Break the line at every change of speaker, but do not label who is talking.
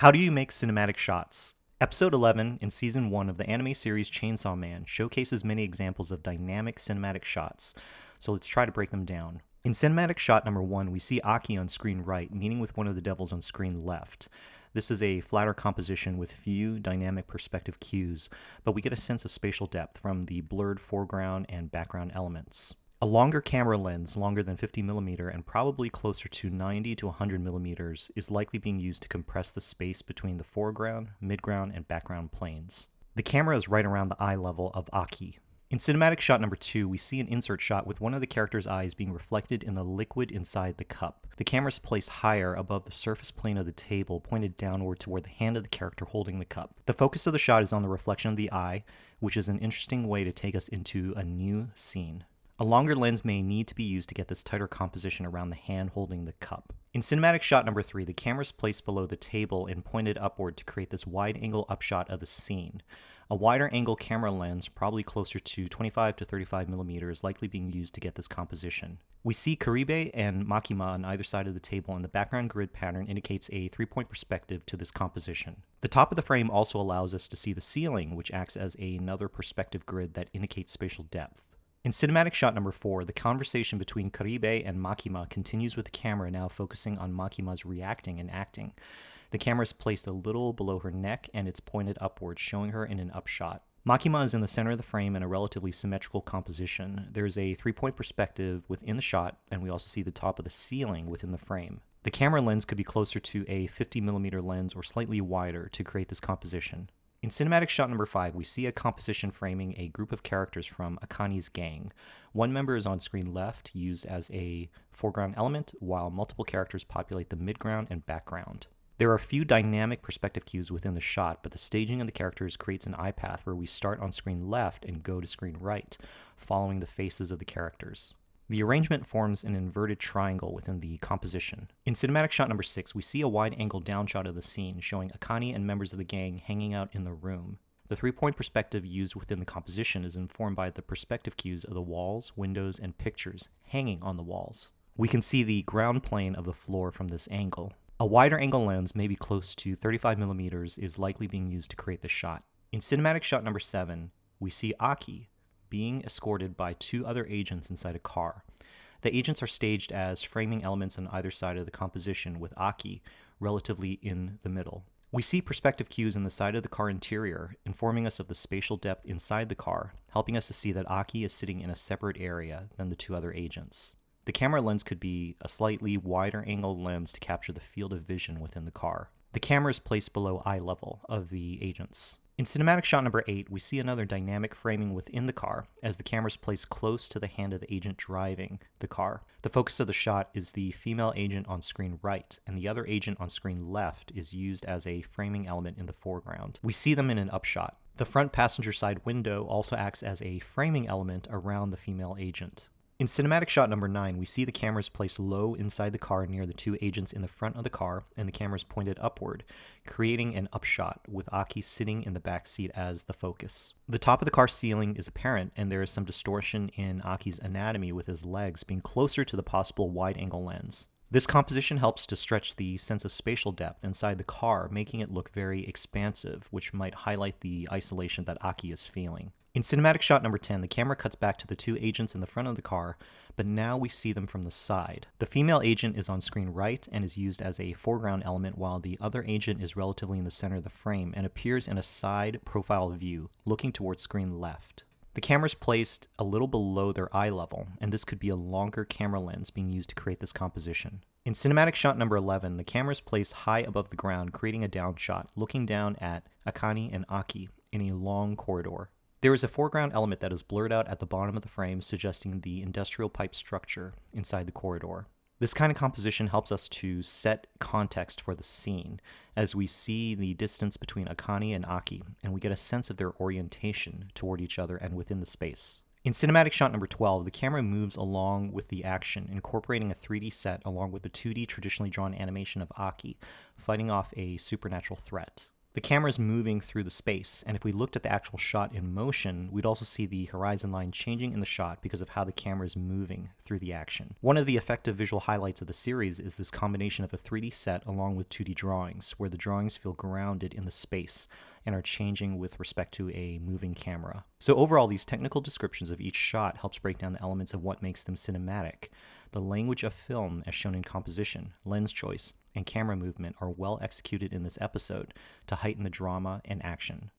How do you make cinematic shots? Episode 11 in Season 1 of the anime series Chainsaw Man showcases many examples of dynamic cinematic shots, so let's try to break them down. In cinematic shot number 1, we see Aki on screen right, meeting with one of the devils on screen left. This is a flatter composition with few dynamic perspective cues, but we get a sense of spatial depth from the blurred foreground and background elements. A longer camera lens, longer than 50mm and probably closer to 90 to 100mm, is likely being used to compress the space between the foreground, midground, and background planes. The camera is right around the eye level of Aki. In cinematic shot number 2, we see an insert shot with one of the character's eyes being reflected in the liquid inside the cup. The camera is placed higher above the surface plane of the table, pointed downward toward the hand of the character holding the cup. The focus of the shot is on the reflection of the eye, which is an interesting way to take us into a new scene. A longer lens may need to be used to get this tighter composition around the hand holding the cup. In cinematic shot number 3, the camera is placed below the table and pointed upward to create this wide-angle upshot of the scene. A wider angle camera lens, probably closer to 25 to 35mm, is likely being used to get this composition. We see Karibe and Makima on either side of the table, and the background grid pattern indicates a three-point perspective to this composition. The top of the frame also allows us to see the ceiling, which acts as another perspective grid that indicates spatial depth. In cinematic shot number 4, the conversation between Karibe and Makima continues with the camera now focusing on Makima's reacting and acting. The camera is placed a little below her neck and it's pointed upward, showing her in an upshot. Makima is in the center of the frame in a relatively symmetrical composition. There's a three-point perspective within the shot, and we also see the top of the ceiling within the frame. The camera lens could be closer to a 50mm lens or slightly wider to create this composition. In cinematic shot number 5, we see a composition framing a group of characters from Akani's gang. One member is on screen left, used as a foreground element, while multiple characters populate the midground and background. There are a few dynamic perspective cues within the shot, but the staging of the characters creates an eye path where we start on screen left and go to screen right, following the faces of the characters. The arrangement forms an inverted triangle within the composition. In cinematic shot number 6, we see a wide-angle downshot of the scene, showing Akani and members of the gang hanging out in the room. The three-point perspective used within the composition is informed by the perspective cues of the walls, windows, and pictures hanging on the walls. We can see the ground plane of the floor from this angle. A wider angle lens, maybe close to 35mm, is likely being used to create this shot. In cinematic shot number 7, we see Aki being escorted by two other agents inside a car. The agents are staged as framing elements on either side of the composition, with Aki relatively in the middle. We see perspective cues in the side of the car interior, informing us of the spatial depth inside the car, helping us to see that Aki is sitting in a separate area than the two other agents. The camera lens could be a slightly wider angle lens to capture the field of vision within the car. The camera is placed below eye level of the agents. In cinematic shot number 8, we see another dynamic framing within the car as the camera is placed close to the hand of the agent driving the car. The focus of the shot is the female agent on screen right, and the other agent on screen left is used as a framing element in the foreground. We see them in an upshot. The front passenger side window also acts as a framing element around the female agent. In cinematic shot number 9, we see the cameras placed low inside the car near the two agents in the front of the car, and the cameras pointed upward, creating an upshot with Aki sitting in the back seat as the focus. The top of the car ceiling is apparent, and there is some distortion in Aki's anatomy with his legs being closer to the possible wide-angle lens. This composition helps to stretch the sense of spatial depth inside the car, making it look very expansive, which might highlight the isolation that Aki is feeling. In cinematic shot number 10, the camera cuts back to the two agents in the front of the car, but now we see them from the side. The female agent is on screen right and is used as a foreground element, while the other agent is relatively in the center of the frame and appears in a side profile view, looking towards screen left. The camera is placed a little below their eye level, and this could be a longer camera lens being used to create this composition. In cinematic shot number 11, the camera is placed high above the ground, creating a downshot, looking down at Akani and Aki in a long corridor. There is a foreground element that is blurred out at the bottom of the frame, suggesting the industrial pipe structure inside the corridor. This kind of composition helps us to set context for the scene, as we see the distance between Akani and Aki, and we get a sense of their orientation toward each other and within the space. In cinematic shot number 12, the camera moves along with the action, incorporating a 3D set along with the 2D traditionally drawn animation of Aki, fighting off a supernatural threat. The camera's moving through the space, and if we looked at the actual shot in motion, we'd also see the horizon line changing in the shot because of how the camera is moving through the action. One of the effective visual highlights of the series is this combination of a 3D set along with 2D drawings, where the drawings feel grounded in the space and are changing with respect to a moving camera. So overall, these technical descriptions of each shot helps break down the elements of what makes them cinematic. The language of film, as shown in composition, lens choice, and camera movement, are well executed in this episode to heighten the drama and action.